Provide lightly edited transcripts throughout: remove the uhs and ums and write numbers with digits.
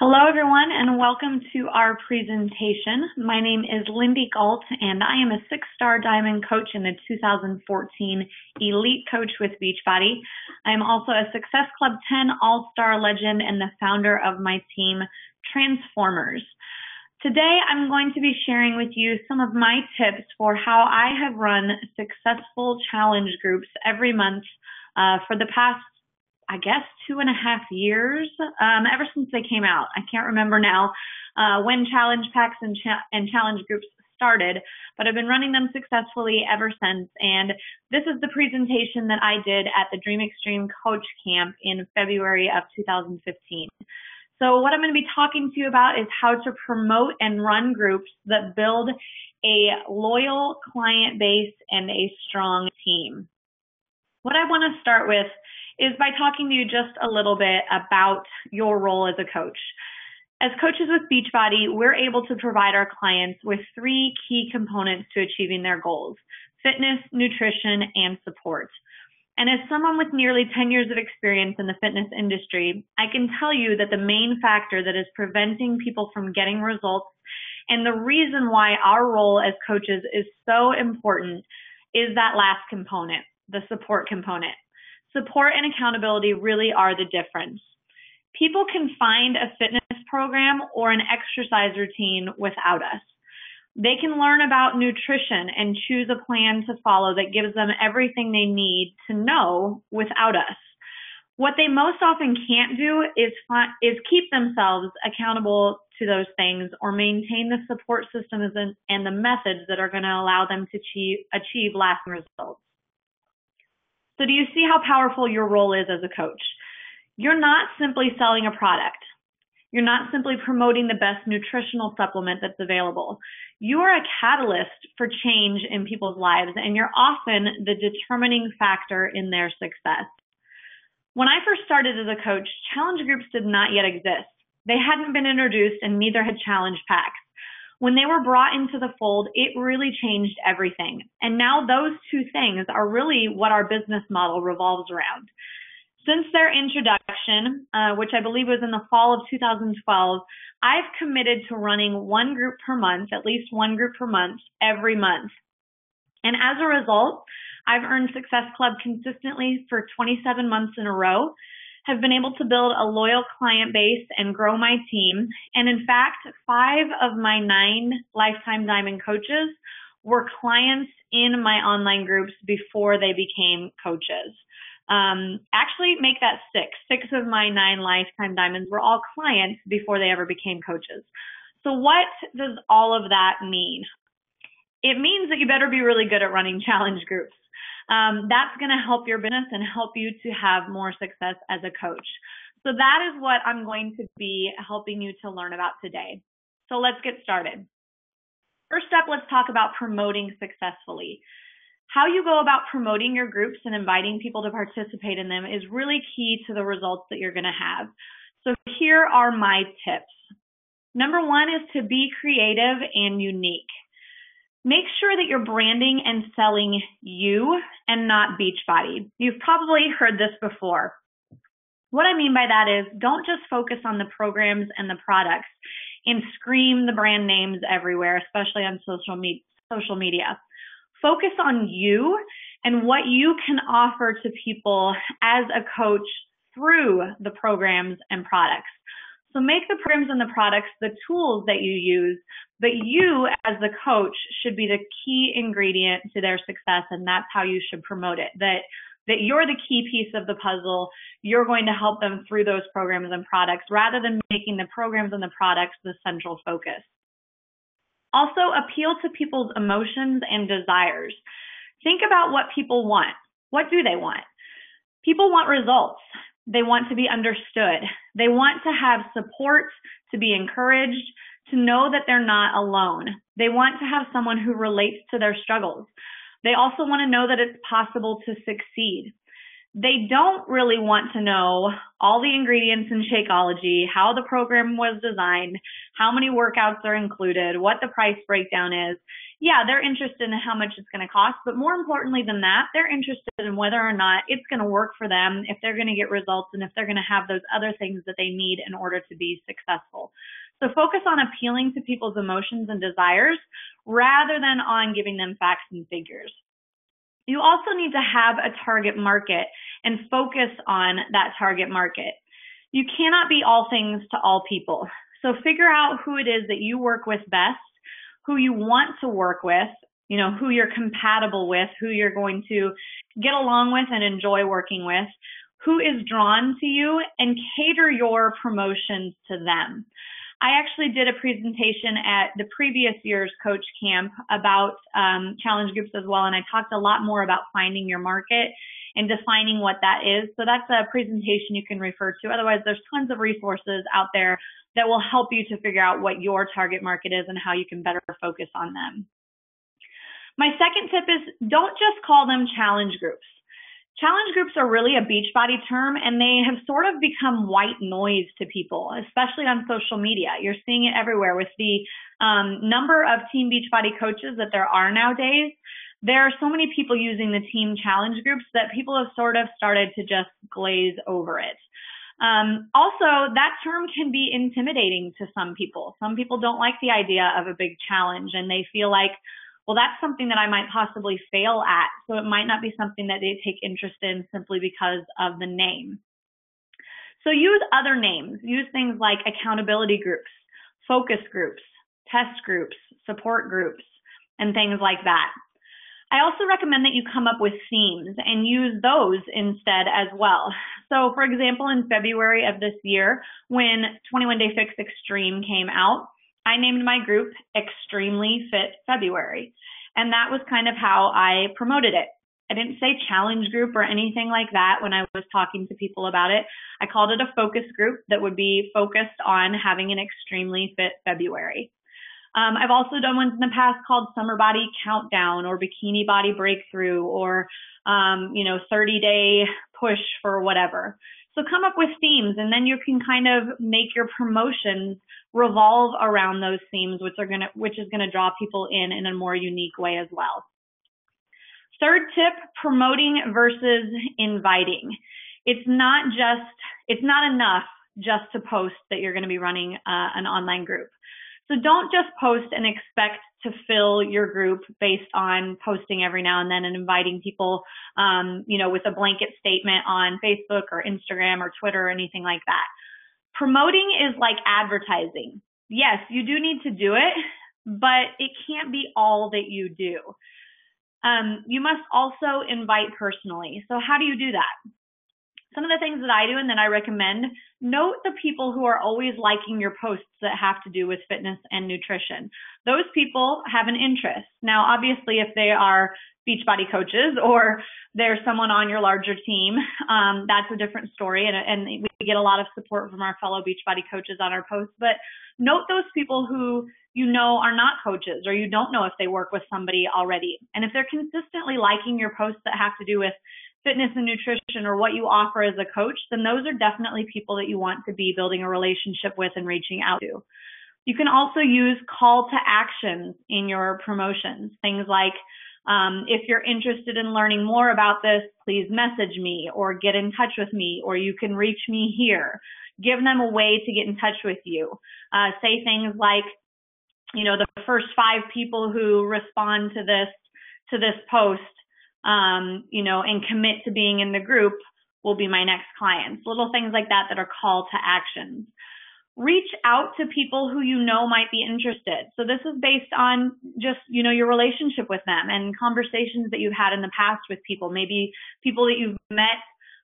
Hello, everyone, and welcome to our presentation. My name is Lindy Gault, and I am a six-star diamond coach and a 2014 elite coach with Beachbody. I am also a Success Club 10 All-Star legend and the founder of my team, Transformers. Today, I'm going to be sharing with you some of my tips for how I have run successful challenge groups every month for the past 2.5 years, ever since they came out. I can't remember now when challenge packs and challenge groups started, but I've been running them successfully ever since. And this is the presentation that I did at the Dream Extreme Coach Camp in February of 2015. So what I'm going to be talking to you about is how to promote and run groups that build a loyal client base and a strong team. What I want to start with is by talking to you just a little bit about your role as a coach. As coaches with Beachbody, we're able to provide our clients with 3 key components to achieving their goals: fitness, nutrition, and support. And as someone with nearly 10 years of experience in the fitness industry, I can tell you that the main factor that is preventing people from getting results and the reason why our role as coaches is so important is that last component, the support component. Support and accountability really are the difference. People can find a fitness program or an exercise routine without us. They can learn about nutrition and choose a plan to follow that gives them everything they need to know without us. What they most often can't do is keep themselves accountable to those things or maintain the support systems and the methods that are going to allow them to achieve lasting results. So do you see how powerful your role is as a coach? You're not simply selling a product. You're not simply promoting the best nutritional supplement that's available. You are a catalyst for change in people's lives, and you're often the determining factor in their success. When I first started as a coach, challenge groups did not yet exist. They hadn't been introduced, and neither had challenge packs. When they were brought into the fold, it really changed everything. And now those 2 things are really what our business model revolves around. Since their introduction, which I believe was in the fall of 2012, I've committed to running 1 group per month, at least 1 group per month, every month. And as a result, I've earned Success Club consistently for 27 months in a row, have been able to build a loyal client base and grow my team. And in fact, 5 of my 9 lifetime diamond coaches were clients in my online groups before they became coaches. Actually, make that 6. 6 of my 9 lifetime diamonds were all clients before they ever became coaches. So what does all of that mean? It means that you better be really good at running challenge groups. That's going to help your business and help you to have more success as a coach. So that is what I'm going to be helping you to learn about today. So let's get started. First up, let's talk about promoting successfully. How you go about promoting your groups and inviting people to participate in them is really key to the results that you're going to have. So here are my tips. Number 1 is to be creative and unique. Make sure that you're branding and selling you and not Beachbody. You've probably heard this before. What I mean by that is don't just focus on the programs and the products and scream the brand names everywhere, especially on social media. Focus on you and what you can offer to people as a coach through the programs and products. So make the programs and the products the tools that you use, but you as the coach should be the key ingredient to their success, and that's how you should promote it, that you're the key piece of the puzzle. You're going to help them through those programs and products rather than making the programs and the products the central focus. Also, appeal to people's emotions and desires. Think about what people want. What do they want? People want results. They want to be understood. They want to have support, to be encouraged, to know that they're not alone. They want to have someone who relates to their struggles. They also want to know that it's possible to succeed. They don't really want to know all the ingredients in Shakeology, how the program was designed, how many workouts are included, what the price breakdown is. yeah, they're interested in how much it's going to cost, but more importantly than that, they're interested in whether or not it's going to work for them, if they're going to get results, and if they're going to have those other things that they need in order to be successful. So focus on appealing to people's emotions and desires rather than on giving them facts and figures. You also need to have a target market and focus on that target market. You cannot be all things to all people. So figure out who it is that you work with best, who you want to work with, who you're compatible with, who you're going to get along with and enjoy working with, who is drawn to you, and cater your promotions to them. I actually did a presentation at the previous year's coach camp about challenge groups as well, and I talked a lot more about finding your market and defining what that is. So that's a presentation you can refer to. Otherwise, there's tons of resources out there that will help you to figure out what your target market is and how you can better focus on them. My second tip is don't just call them challenge groups. Challenge groups are really a Beachbody term, and they have sort of become white noise to people, especially on social media. You're seeing it everywhere with the number of Team Beachbody coaches that there are nowadays. There are so many people using the team challenge groups that people have sort of started to just glaze over it. Also, that term can be intimidating to some people. Some people don't like the idea of a big challenge, and they feel like, well, that's something that I might possibly fail at. So it might not be something that they take interest in simply because of the name. So use other names. Use things like accountability groups, focus groups, test groups, support groups, and things like that. I also recommend that you come up with themes and use those instead as well. So for example, in February of this year, when 21 Day Fix Extreme came out, I named my group Extremely Fit February. And that was kind of how I promoted it. I didn't say challenge group or anything like that when I was talking to people about it. I called it a focus group that would be focused on having an extremely fit February. I've also done ones in the past called Summer Body Countdown or Bikini Body Breakthrough or, 30-day push for whatever. So come up with themes, and then you can kind of make your promotions revolve around those themes, which is gonna draw people in a more unique way as well. Third tip, promoting versus inviting. It's not enough just to post that you're going to be running an online group. So don't just post and expect to fill your group based on posting every now and then and inviting people, with a blanket statement on Facebook or Instagram or Twitter or anything like that. Promoting is like advertising. Yes, you do need to do it, but it can't be all that you do. You must also invite personally. So how do you do that? Some of the things that I do and that I recommend, note the people who are always liking your posts that have to do with fitness and nutrition. Those people have an interest. Now, obviously, if they are Beachbody coaches or there's someone on your larger team, that's a different story. And we get a lot of support from our fellow Beachbody coaches on our posts. But note those people who are not coaches, or you don't know if they work with somebody already. And if they're consistently liking your posts that have to do with fitness and nutrition or what you offer as a coach, then those are definitely people that you want to be building a relationship with and reaching out to. You can also use call to actions in your promotions. Things like, if you're interested in learning more about this, please message me or get in touch with me, or you can reach me here. Give them a way to get in touch with you. Say things like, the first 5 people who respond to this post, and commit to being in the group will be my next clients. Little things like that are call to actions. Reach out to people who might be interested. So this is based on just, your relationship with them and conversations that you've had in the past with people, maybe people that you've met,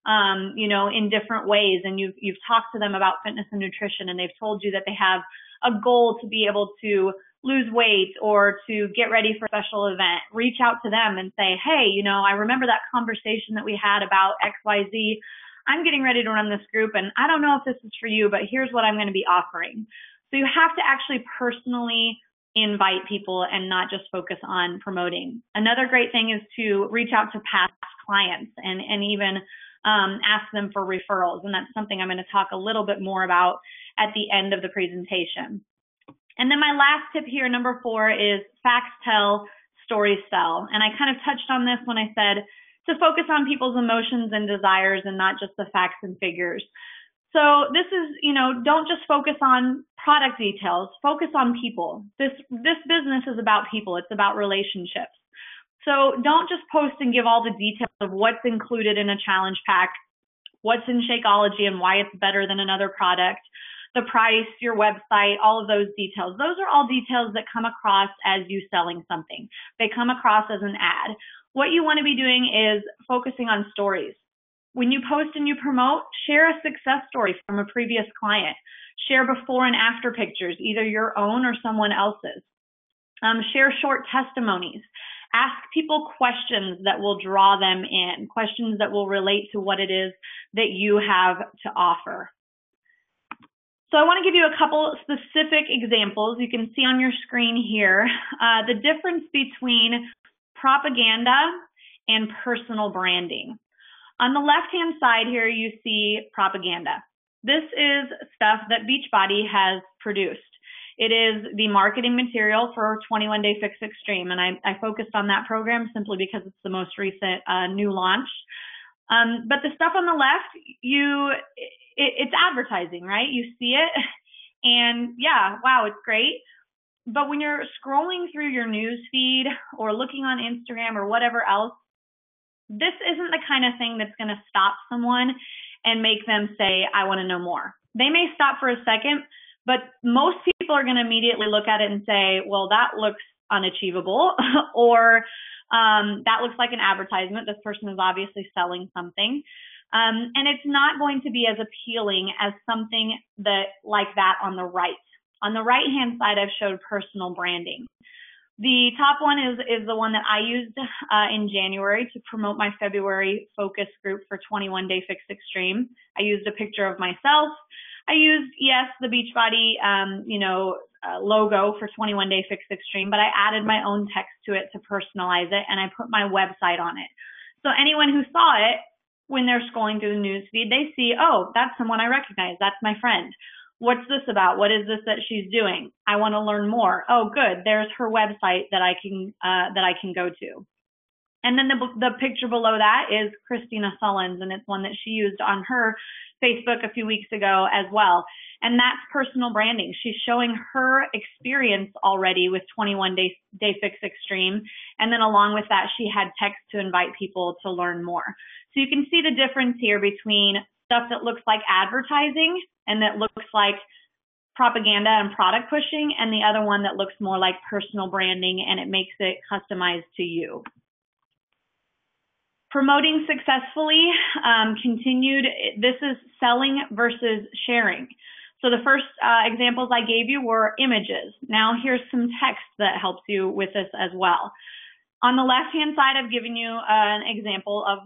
in different ways, and you've talked to them about fitness and nutrition, and they've told you that they have a goal to be able to lose weight or to get ready for a special event. Reach out to them and say, hey, I remember that conversation that we had about XYZ. I'm getting ready to run this group, and I don't know if this is for you, but here's what I'm going to be offering. So you have to actually personally invite people and not just focus on promoting. Another great thing is to reach out to past clients and even ask them for referrals. And that's something I'm going to talk a little bit more about at the end of the presentation. And then my last tip here, number 4, is facts tell, stories sell. And I kind of touched on this when I said to focus on people's emotions and desires and not just the facts and figures. So this is, don't just focus on product details, focus on people. This business is about people. It's about relationships. So don't just post and give all the details of what's included in a challenge pack, what's in Shakeology and why it's better than another product, the price, your website, all of those details. Those are all details that come across as you selling something. They come across as an ad. What you want to be doing is focusing on stories. When you post and you promote, share a success story from a previous client. Share before and after pictures, either your own or someone else's. Share short testimonies. Ask people questions that will draw them in, questions that will relate to what it is that you have to offer. So I want to give you a couple specific examples. You can see on your screen here the difference between propaganda and personal branding. On the left-hand side here, you see propaganda. This is stuff that Beachbody has produced. It is the marketing material for 21 Day Fix Extreme, and I focused on that program simply because it's the most recent new launch. But the stuff on the left, it's advertising, right? You see it, and yeah, wow, it's great. But when you're scrolling through your news feed or looking on Instagram or whatever else, this isn't the kind of thing that's going to stop someone and make them say, I want to know more. They may stop for a second, but most people are going to immediately look at it and say, well, that looks unachievable, or that looks like an advertisement. This person is obviously selling something. And it's not going to be as appealing as something like that on the right. On the right-hand side, I've showed personal branding. The top one is the one that I used in January to promote my February focus group for 21 Day Fix Extreme. I used a picture of myself. I used, yes, the Beachbody, logo for 21 Day Fix Extreme, but I added my own text to it to personalize it, and I put my website on it. So anyone who saw it, when they're scrolling through the news feed, they see, oh, that's someone I recognize. That's my friend. What's this about? What is this that she's doing? I want to learn more. Oh, good. There's her website that I can go to. And then the picture below that is Christina Sullins, and it's one that she used on her Facebook a few weeks ago as well. And that's personal branding. She's showing her experience already with 21 Day Fix Extreme. And then along with that, she had text to invite people to learn more. So you can see the difference here between stuff that looks like advertising and that looks like propaganda and product pushing, and the other one that looks more like personal branding, and it makes it customized to you. Promoting successfully continued. This is selling versus sharing. So the first examples I gave you were images. Now here's some text that helps you with this as well. On the left-hand side, I've given you an example of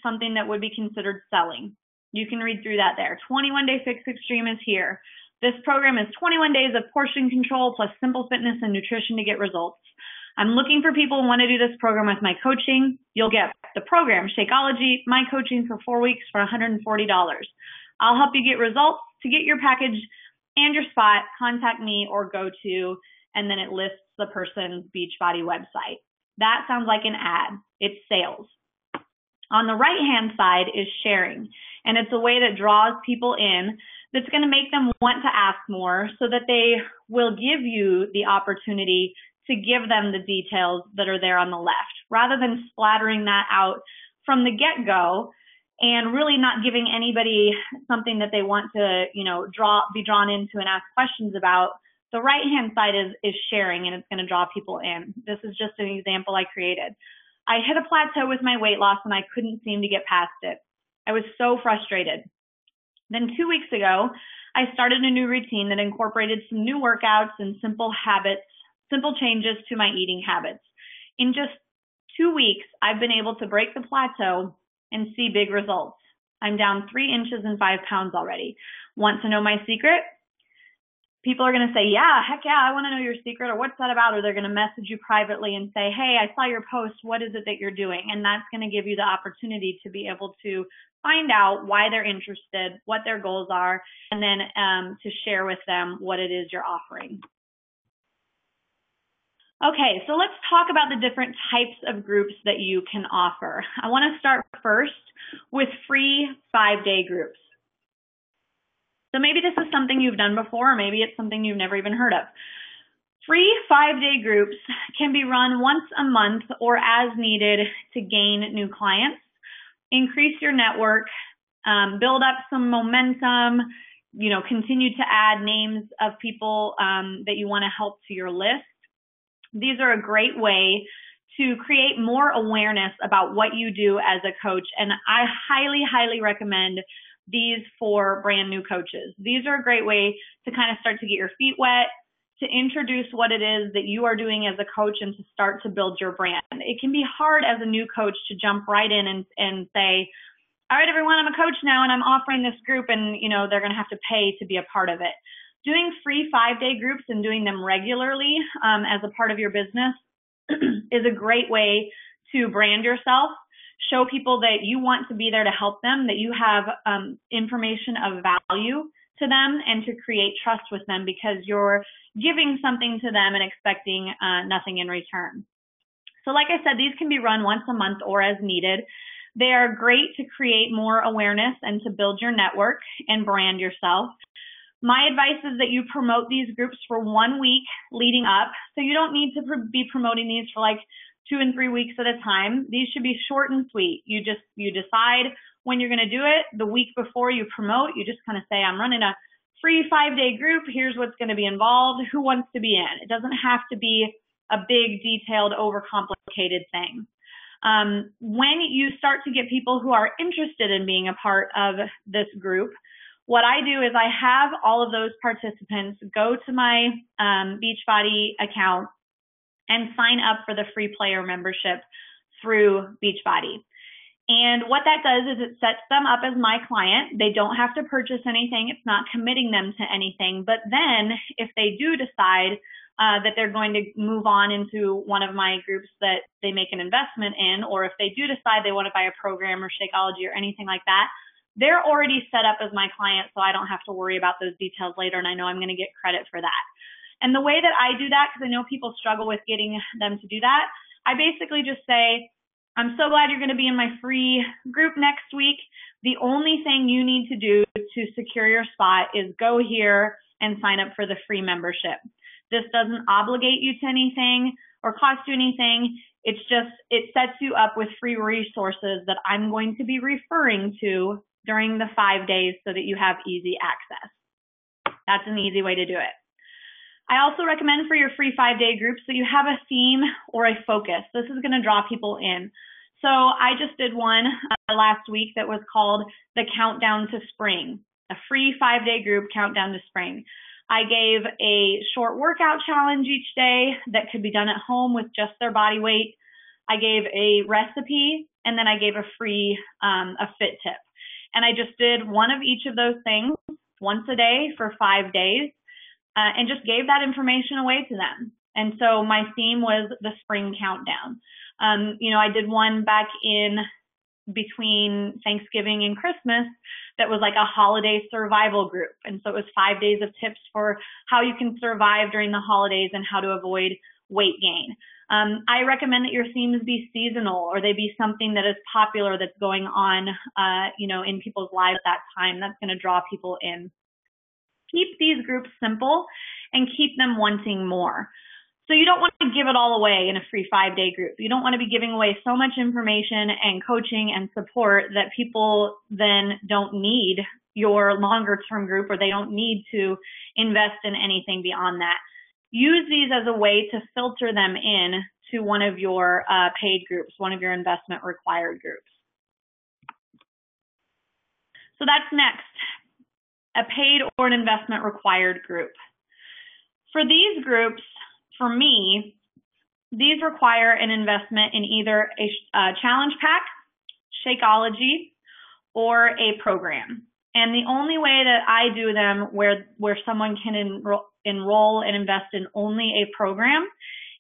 something that would be considered selling. You can read through that there. 21 Day Fix Extreme is here. This program is 21 days of portion control plus simple fitness and nutrition to get results. I'm looking for people who want to do this program with my coaching. You'll get the program, Shakeology, my coaching for 4 weeks for $140. I'll help you get results. To get your package and your spot, contact me or go to, and then it lists the person's Beachbody website. That sounds like an ad. It's sales. On the right-hand side is sharing, and it's a way that draws people in that's going to make them want to ask more so that they will give you the opportunity to give them the details that are there on the left, rather than splattering that out from the get-go and really not giving anybody something that they want to, be drawn into and ask questions about. The right-hand side is sharing, and it's going to draw people in. This is just an example I created. I hit a plateau with my weight loss, and I couldn't seem to get past it. I was so frustrated. Then 2 weeks ago, I started a new routine that incorporated some new workouts and simple changes to my eating habits. In just 2 weeks, I've been able to break the plateau and see big results. I'm down 3 inches and 5 pounds already. Want to know my secret? People are going to say, yeah, heck yeah, I want to know your secret, or what's that about? Or they're going to message you privately and say, hey, I saw your post. What is it that you're doing? And that's going to give you the opportunity to be able to find out why they're interested, what their goals are, and then to share with them what it is you're offering. Okay, so let's talk about the different types of groups that you can offer. I want to start first with free 5-day groups. So maybe this is something you've done before, or maybe it's something you've never even heard of. Free 5-day groups can be run once a month or as needed to gain new clients, increase your network, build up some momentum, continue to add names of people that you want to help to your list. These are a great way to create more awareness about what you do as a coach, and I highly, highly recommend these for brand new coaches. These are a great way to kind of start to get your feet wet, to introduce what it is that you are doing as a coach, and to start to build your brand. It can be hard as a new coach to jump right in and say, all right, everyone, I'm a coach now and I'm offering this group, and they're going to have to pay to be a part of it. Doing free 5-day groups and doing them regularly as a part of your business is a great way to brand yourself, show people that you want to be there to help them, that you have information of value to them, and to create trust with them because you're giving something to them and expecting nothing in return. So like I said, these can be run once a month or as needed. They are great to create more awareness and to build your network and brand yourself. My advice is that you promote these groups for 1 week leading up. So you don't need to be promoting these for like 2 and 3 weeks at a time. These should be short and sweet. You decide when you're going to do it. The week before you promote, you just kind of say, I'm running a free 5-day group. Here's what's going to be involved. Who wants to be in? It doesn't have to be a big, detailed, overcomplicated thing. When you start to get people who are interested in being a part of this group, what I do is I have all of those participants go to my Beachbody account and sign up for the free player membership through Beachbody. And what that does is it sets them up as my client. They don't have to purchase anything. It's not committing them to anything. But then if they do decide that they're going to move on into one of my groups that they make an investment in, or if they do decide they want to buy a program or Shakeology or anything like that, they're already set up as my client, so I don't have to worry about those details later, and I know I'm going to get credit for that. And the way that I do that, because I know people struggle with getting them to do that, I basically just say, I'm so glad you're going to be in my free group next week. The only thing you need to do to secure your spot is go here and sign up for the free membership. This doesn't obligate you to anything or cost you anything. It sets you up with free resources that I'm going to be referring to during the 5 days so that you have easy access. That's an easy way to do it. I also recommend for your free 5-day groups that you have a theme or a focus. This is going to draw people in. So I just did one last week that was called the Countdown to Spring, a free 5-day group countdown to spring. I gave a short workout challenge each day that could be done at home with just their body weight. I gave a recipe, and then I gave a free a fit tip. And I just did one of each of those things once a day for 5 days and just gave that information away to them. And so my theme was the spring countdown. I did one back in between Thanksgiving and Christmas that was like a holiday survival group. And so it was 5 days of tips for how you can survive during the holidays and how to avoid weight gain. I recommend that your themes be seasonal, or they be something that is popular that's going on, in people's lives at that time. That's going to draw people in. Keep these groups simple and keep them wanting more. So you don't want to give it all away in a free 5-day group. You don't want to be giving away so much information and coaching and support that people then don't need your longer term group, or they don't need to invest in anything beyond that. Use these as a way to filter them in to one of your paid groups, one of your investment required groups. So that's next, a paid or an investment required group. For these groups, for me, these require an investment in either a challenge pack, Shakeology, or a program. And the only way that I do them where someone can enroll and invest in only a program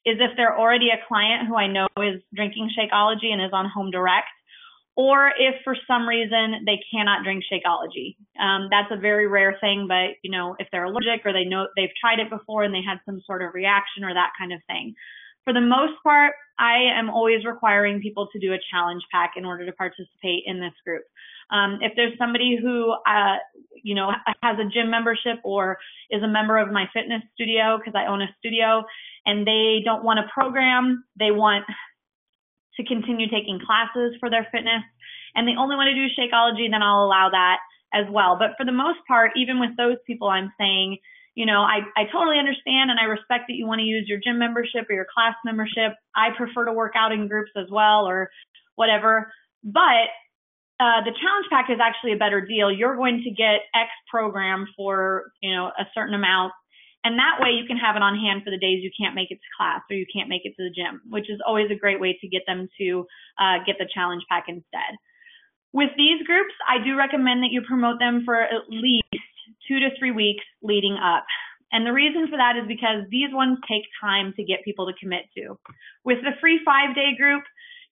is if they're already a client who I know is drinking Shakeology and is on Home Direct, or if for some reason they cannot drink Shakeology. That's a very rare thing, but if they're allergic or they know they've tried it before and they had some sort of reaction or that kind of thing. For the most part, I am always requiring people to do a challenge pack in order to participate in this group. If there's somebody who, has a gym membership or is a member of my fitness studio, because I own a studio, and they don't want a program, they want to continue taking classes for their fitness, and they only want to do Shakeology, then I'll allow that as well. But for the most part, even with those people, I'm saying, I totally understand and I respect that you want to use your gym membership or your class membership. I prefer to work out in groups as well or whatever. But the challenge pack is actually a better deal. You're going to get X program for, a certain amount. And that way you can have it on hand for the days you can't make it to class or you can't make it to the gym, which is always a great way to get them to get the challenge pack instead. With these groups, I do recommend that you promote them for at least 2 to 3 weeks leading up. And the reason for that is because these ones take time to get people to commit to. With the free 5-day group,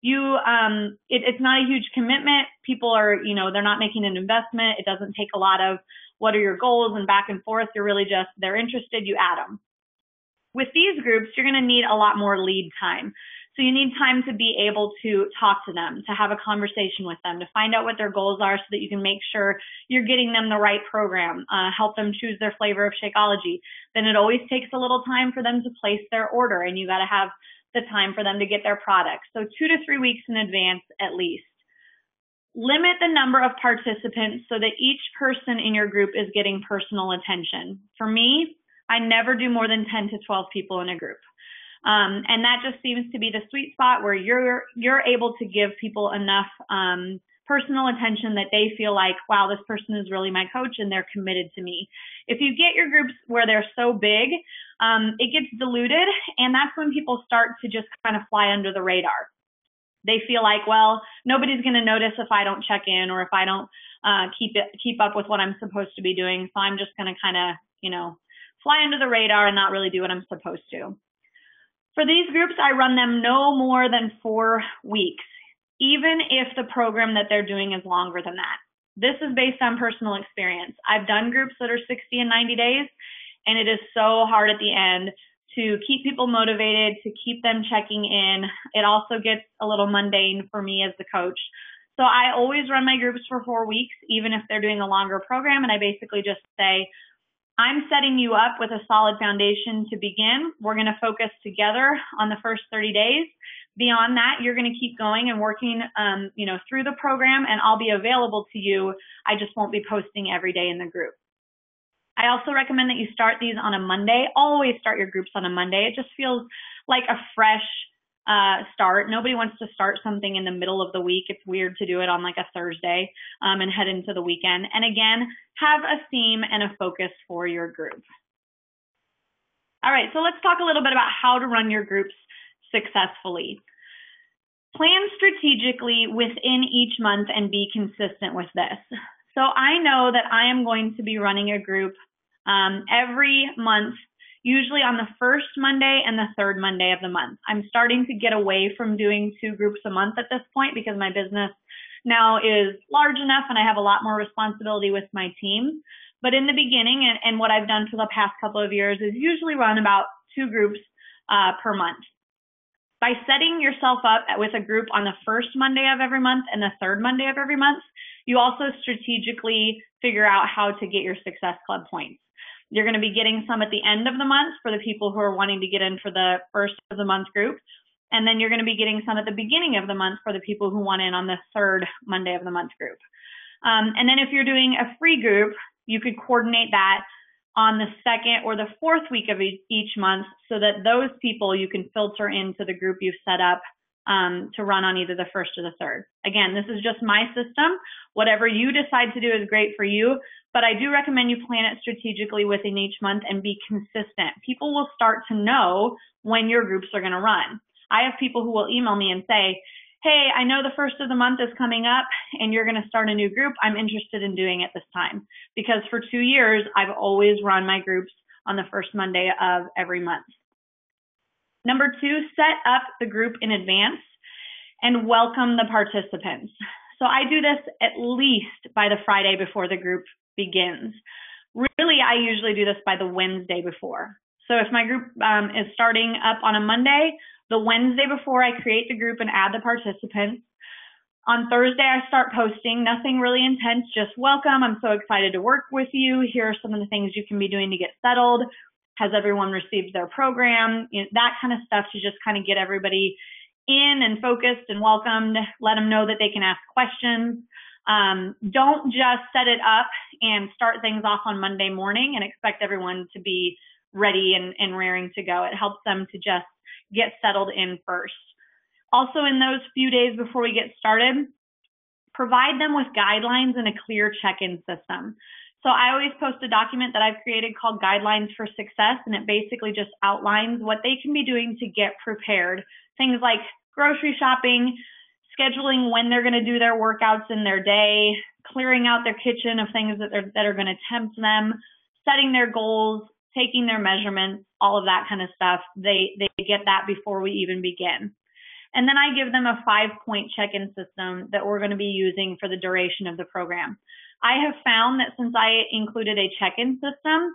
it's not a huge commitment. People are, they're not making an investment. It doesn't take a lot of what are your goals and back and forth. You're really just, they're interested, you add them. With these groups, you're going to need a lot more lead time. So you need time to be able to talk to them, to have a conversation with them, to find out what their goals are so that you can make sure you're getting them the right program, help them choose their flavor of Shakeology. Then it always takes a little time for them to place their order, and you got to have the time for them to get their products. So 2 to 3 weeks in advance at least. Limit the number of participants so that each person in your group is getting personal attention. For me, I never do more than 10 to 12 people in a group. And that just seems to be the sweet spot where you're able to give people enough personal attention that they feel like, wow, this person is really my coach and they're committed to me. If you get your groups where they're so big, it gets diluted, and that's when people start to just kind of fly under the radar. They feel like, well, nobody's going to notice if I don't check in or if I don't keep up with what I'm supposed to be doing. So I'm just going to kind of, fly under the radar and not really do what I'm supposed to. For these groups, I run them no more than 4 weeks, even if the program that they're doing is longer than that. This is based on personal experience. I've done groups that are 60 and 90 days, and it is so hard at the end to keep people motivated, to keep them checking in. It also gets a little mundane for me as the coach. So I always run my groups for 4 weeks, even if they're doing a longer program, and I basically just say, I'm setting you up with a solid foundation to begin. We're going to focus together on the first 30 days. Beyond that, you're going to keep going and working, through the program, and I'll be available to you. I just won't be posting every day in the group. I also recommend that you start these on a Monday. Always start your groups on a Monday. It just feels like a fresh start. Nobody wants to start something in the middle of the week. It's weird to do it on like a Thursday and head into the weekend. And again, have a theme and a focus for your group. All right, so let's talk a little bit about how to run your groups successfully. Plan strategically within each month and be consistent with this. So I know that I am going to be running a group every month, usually on the first Monday and the third Monday of the month. I'm starting to get away from doing 2 groups a month at this point because my business now is large enough and I have a lot more responsibility with my team. But in the beginning, and what I've done for the past couple of years, is usually run about 2 groups per month. By setting yourself up with a group on the first Monday of every month and the third Monday of every month, you also strategically figure out how to get your Success Club points. You're going to be getting some at the end of the month for the people who are wanting to get in for the first of the month group. And then you're going to be getting some at the beginning of the month for the people who want in on the third Monday of the month group. And then if you're doing a free group, you could coordinate that on the second or the fourth week of each month so that those people you can filter into the group you've set up to run on either the first or the third. Again, this is just my system. Whatever you decide to do is great for you, but I do recommend you plan it strategically within each month and be consistent. People will start to know when your groups are going to run. I have people who will email me and say, hey, I know the first of the month is coming up and you're going to start a new group. I'm interested in doing it this time. Because for 2 years, I've always run my groups on the first Monday of every month. Number 2, set up the group in advance and welcome the participants. So I do this at least by the Friday before the group begins. Really, I usually do this by the Wednesday before. So if my group is starting up on a Monday, the Wednesday before I create the group and add the participants. On Thursday, I start posting, nothing really intense, just welcome. I'm so excited to work with you. Here are some of the things you can be doing to get settled. Has everyone received their program? That kind of stuff to just kind of get everybody in and focused and welcomed. Let them know that they can ask questions. Don't just set it up and start things off on Monday morning and expect everyone to be ready and raring to go. It helps them to just get settled in first. Also, in those few days before we get started, provide them with guidelines and a clear check-in system. So I always post a document that I've created called Guidelines for Success, and it basically just outlines what they can be doing to get prepared. Things like grocery shopping, scheduling when they're going to do their workouts in their day, clearing out their kitchen of things that are going to tempt them, setting their goals, taking their measurements, all of that kind of stuff. They get that before we even begin. And then I give them a 5-point check-in system that we're going to be using for the duration of the program. I have found that since I included a check-in system,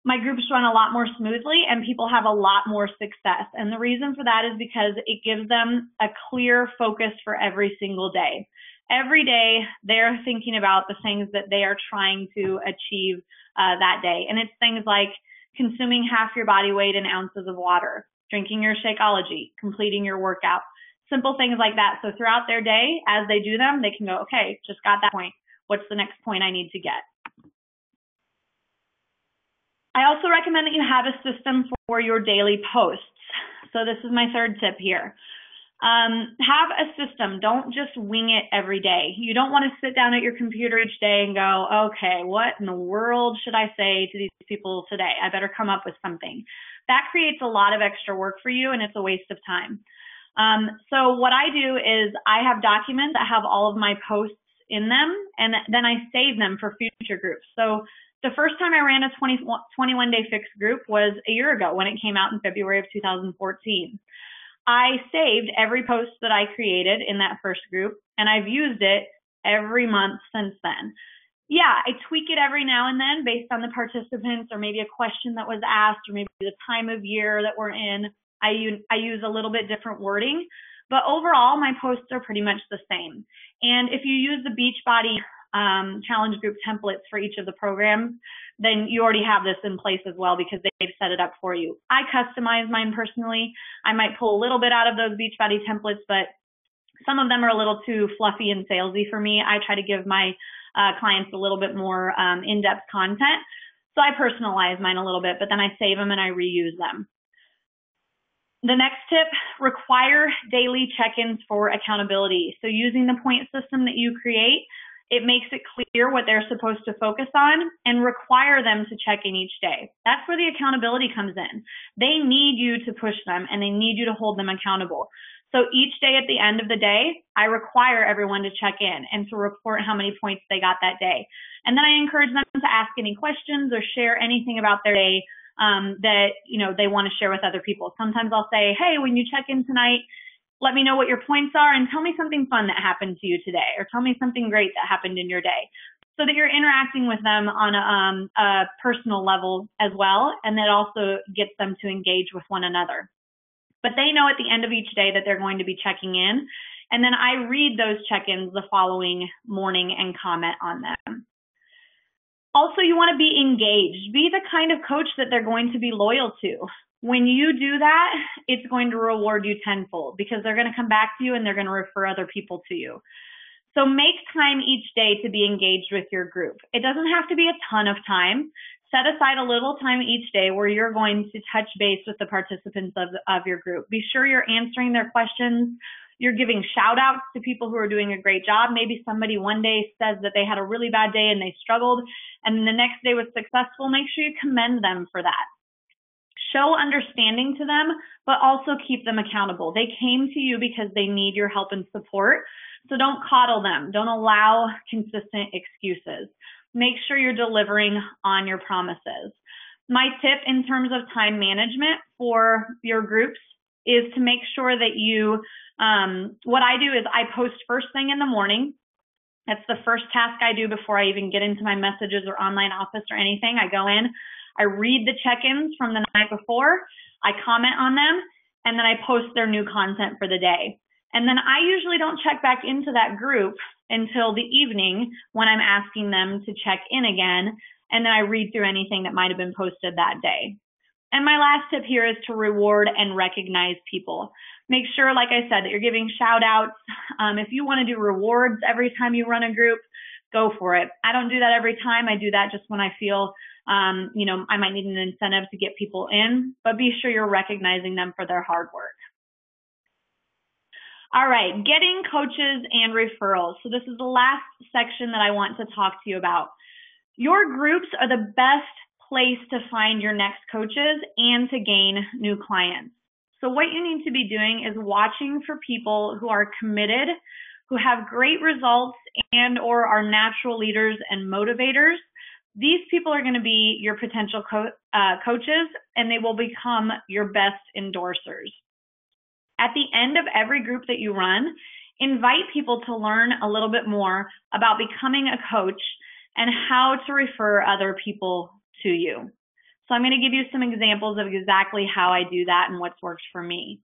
my groups run a lot more smoothly and people have a lot more success. And the reason for that is because it gives them a clear focus for every single day. Every day, they're thinking about the things that they are trying to achieve that day. And it's things like consuming half your body weight in ounces of water, drinking your Shakeology, completing your workout, simple things like that. So throughout their day, as they do them, they can go, okay, just got that point. What's the next point I need to get? I also recommend that you have a system for your daily posts. So this is my third tip here. Have a system. Don't just wing it every day. You don't want to sit down at your computer each day and go, okay, what in the world should I say to these people today? I better come up with something. That creates a lot of extra work for you and it's a waste of time. So what I do is I have documents that have all of my posts in them and then I save them for future groups. So the first time I ran a 21-day fixed group was a year ago when it came out in February of 2014. I saved every post that I created in that first group, and I've used it every month since then. Yeah, I tweak it every now and then based on the participants or maybe a question that was asked or maybe the time of year that we're in. I use a little bit different wording, but overall my posts are pretty much the same. And if you use the Beachbody challenge group templates for each of the programs, then you already have this in place as well because they've set it up for you. I customize mine personally. I might pull a little bit out of those Beachbody templates, but some of them are a little too fluffy and salesy for me. I try to give my clients a little bit more in-depth content. So I personalize mine a little bit, but then I save them and I reuse them. The next tip, require daily check-ins for accountability. So using the point system that you create, it makes it clear what they're supposed to focus on and require them to check in each day. That's where the accountability comes in. They need you to push them and they need you to hold them accountable. So each day at the end of the day, I require everyone to check in and to report how many points they got that day. And then I encourage them to ask any questions or share anything about their day that they want to share with other people. Sometimes I'll say, hey, when you check in tonight, let me know what your points are and tell me something fun that happened to you today or tell me something great that happened in your day so that you're interacting with them on a personal level as well. And that also gets them to engage with one another. But they know at the end of each day that they're going to be checking in. And then I read those check-ins the following morning and comment on them. Also, you want to be engaged. Be the kind of coach that they're going to be loyal to. When you do that, it's going to reward you tenfold because they're going to come back to you and they're going to refer other people to you. So make time each day to be engaged with your group. It doesn't have to be a ton of time. Set aside a little time each day where you're going to touch base with the participants of your group. Be sure you're answering their questions. You're giving shout outs to people who are doing a great job. Maybe somebody one day says that they had a really bad day and they struggled and the next day was successful. Make sure you commend them for that. Show understanding to them, but also keep them accountable. They came to you because they need your help and support. So don't coddle them. Don't allow consistent excuses. Make sure you're delivering on your promises. My tip in terms of time management for your groups is to make sure that you, what I do is I post first thing in the morning. That's the first task I do before I even get into my messages or online office or anything. I go in, I read the check-ins from the night before, I comment on them, and then I post their new content for the day. And then I usually don't check back into that group until the evening when I'm asking them to check in again, and then I read through anything that might have been posted that day. And my last tip here is to reward and recognize people. Make sure, like I said, that you're giving shout outs. If you want to do rewards every time you run a group, go for it. I don't do that every time. I do that just when I feel, I might need an incentive to get people in, but be sure you're recognizing them for their hard work. All right, getting coaches and referrals. So this is the last section that I want to talk to you about. Your groups are the best place to find your next coaches and to gain new clients. So what you need to be doing is watching for people who are committed, who have great results and or are natural leaders and motivators. These people are going to be your potential coaches, and they will become your best endorsers. At the end of every group that you run, invite people to learn a little bit more about becoming a coach and how to refer other people to you. So I'm going to give you some examples of exactly how I do that and what's worked for me.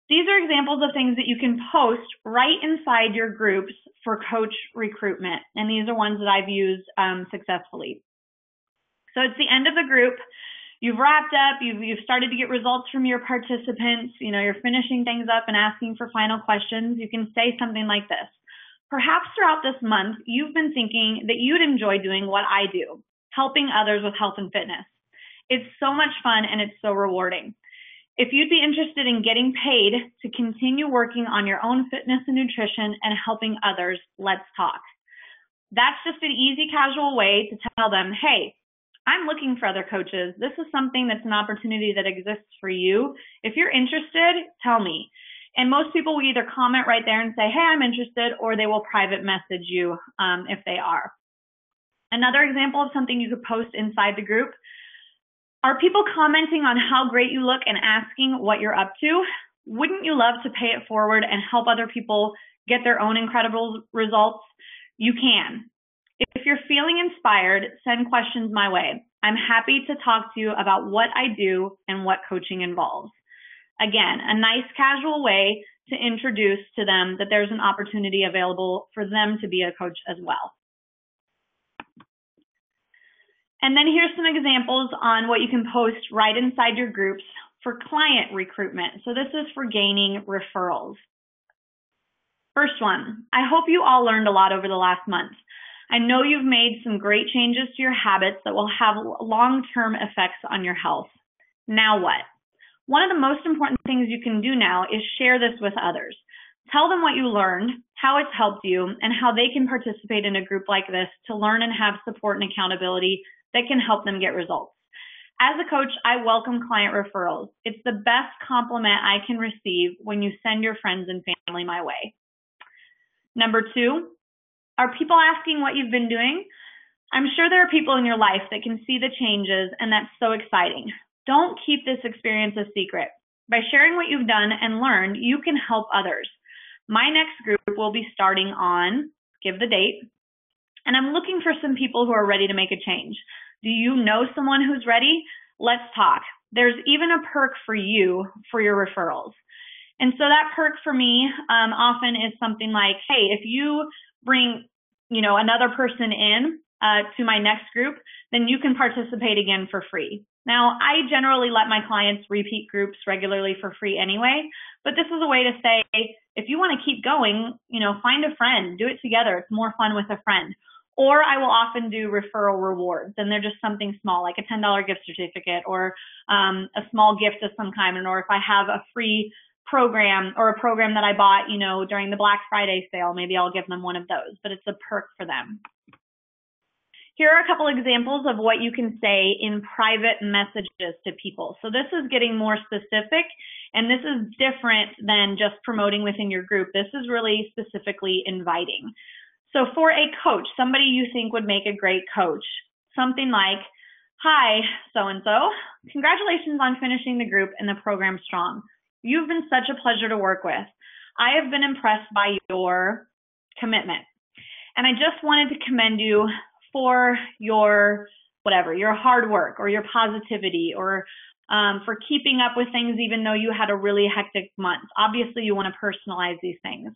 These are examples of things that you can post right inside your groups for coach recruitment. And these are ones that I've used successfully. So it's the end of the group. You've wrapped up, you've started to get results from your participants, you're finishing things up and asking for final questions. You can say something like this. Perhaps throughout this month, you've been thinking that you'd enjoy doing what I do, helping others with health and fitness. It's so much fun and it's so rewarding. If you'd be interested in getting paid to continue working on your own fitness and nutrition and helping others, let's talk. That's just an easy, casual way to tell them, hey, I'm looking for other coaches. This is something that's an opportunity that exists for you. If you're interested, tell me. And most people will either comment right there and say, hey, I'm interested, or they will private message you if they are. Another example of something you could post inside the group. Are people commenting on how great you look and asking what you're up to? Wouldn't you love to pay it forward and help other people get their own incredible results? You can. If you're feeling inspired, send questions my way. I'm happy to talk to you about what I do and what coaching involves. Again, a nice casual way to introduce to them that there's an opportunity available for them to be a coach as well. And then here's some examples on what you can post right inside your groups for client recruitment. So this is for gaining referrals. First one, I hope you all learned a lot over the last month. I know you've made some great changes to your habits that will have long-term effects on your health. Now what? One of the most important things you can do now is share this with others. Tell them what you learned, how it's helped you, and how they can participate in a group like this to learn and have support and accountability that can help them get results. As a coach, I welcome client referrals. It's the best compliment I can receive when you send your friends and family my way. Number two, are people asking what you've been doing? I'm sure there are people in your life that can see the changes, and that's so exciting. Don't keep this experience a secret. By sharing what you've done and learned, you can help others. My next group will be starting on, give the date, and I'm looking for some people who are ready to make a change. Do you know someone who's ready? Let's talk. There's even a perk for you for your referrals. And so that perk for me often is something like, hey, if you bring another person in to my next group, then you can participate again for free. Now, I generally let my clients repeat groups regularly for free anyway, but this is a way to say, if you want to keep going, find a friend, do it together. It's more fun with a friend. Or I will often do referral rewards, and they're just something small, like a $10 gift certificate or a small gift of some kind, or if I have a free program or a program that I bought, during the Black Friday sale, maybe I'll give them one of those, but it's a perk for them. Here are a couple examples of what you can say in private messages to people. So this is getting more specific, and this is different than just promoting within your group. This is really specifically inviting. So for a coach, somebody you think would make a great coach, something like, hi, so-and-so, congratulations on finishing the group and the program strong. You've been such a pleasure to work with. I have been impressed by your commitment. And I just wanted to commend you for your whatever, your hard work or your positivity, or for keeping up with things even though you had a really hectic month. Obviously, you want to personalize these things.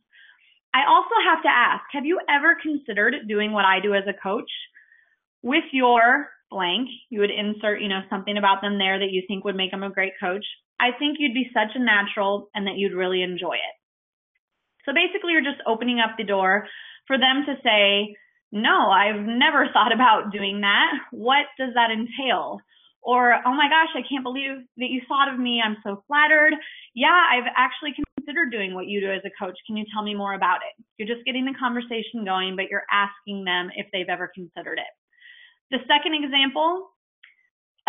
I also have to ask, have you ever considered doing what I do as a coach? With your blank, you would insert, something about them there that you think would make them a great coach. I think you'd be such a natural and that you'd really enjoy it. So basically, you're just opening up the door for them to say, no, I've never thought about doing that. What does that entail? Or, oh my gosh, I can't believe that you thought of me. I'm so flattered. Yeah, I've actually considered doing what you do as a coach. Can you tell me more about it? You're just getting the conversation going, but you're asking them if they've ever considered it. The second example,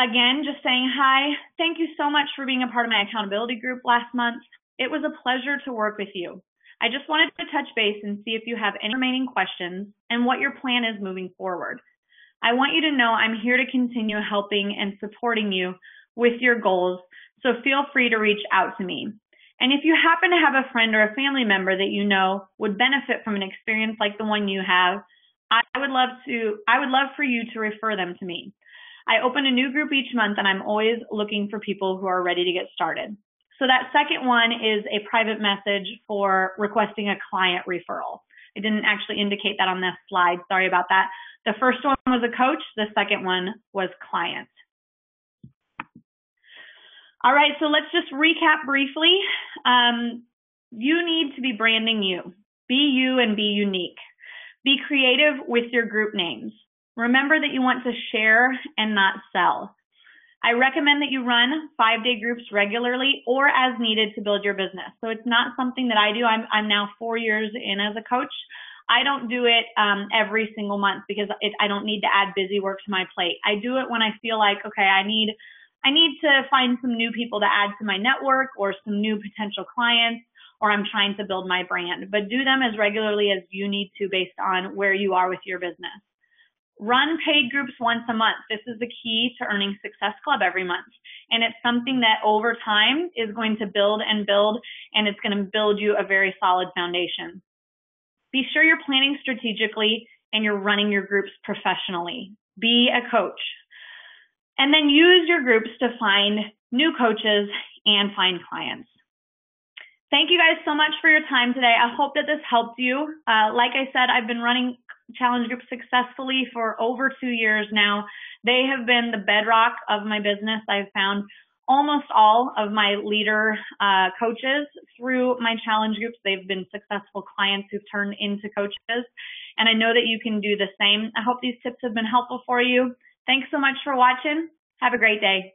again, just saying, hi, thank you so much for being a part of my accountability group last month. It was a pleasure to work with you. I just wanted to touch base and see if you have any remaining questions and what your plan is moving forward. I want you to know I'm here to continue helping and supporting you with your goals, so feel free to reach out to me. And if you happen to have a friend or a family member that you know would benefit from an experience like the one you have, I would love for you to refer them to me. I open a new group each month, and I'm always looking for people who are ready to get started. So that second one is a private message for requesting a client referral. I didn't actually indicate that on this slide. Sorry about that. The first one was a coach. The second one was client. All right, so let's just recap briefly. You need to be branding you. Be you and be unique. Be creative with your group names. Remember that you want to share and not sell. I recommend that you run 5-day groups regularly or as needed to build your business. So it's not something that I do. I'm now 4 years in as a coach. I don't do it every single month because I don't need to add busy work to my plate. I do it when I feel like, okay, I need to find some new people to add to my network or some new potential clients, or I'm trying to build my brand. But do them as regularly as you need to based on where you are with your business. Run paid groups once a month. This is the key to earning Success Club every month. And it's something that over time is going to build, and it's going to build you a very solid foundation. Be sure you're planning strategically and you're running your groups professionally. Be a coach. And then use your groups to find new coaches and find clients. Thank you guys so much for your time today. I hope that this helped you. Like I said, I've been running challenge groups successfully for over 2 years now. They have been the bedrock of my business. I've found almost all of my leader coaches through my challenge groups. They've been successful clients who've turned into coaches, and I know that you can do the same. I hope these tips have been helpful for you. Thanks so much for watching. Have a great day.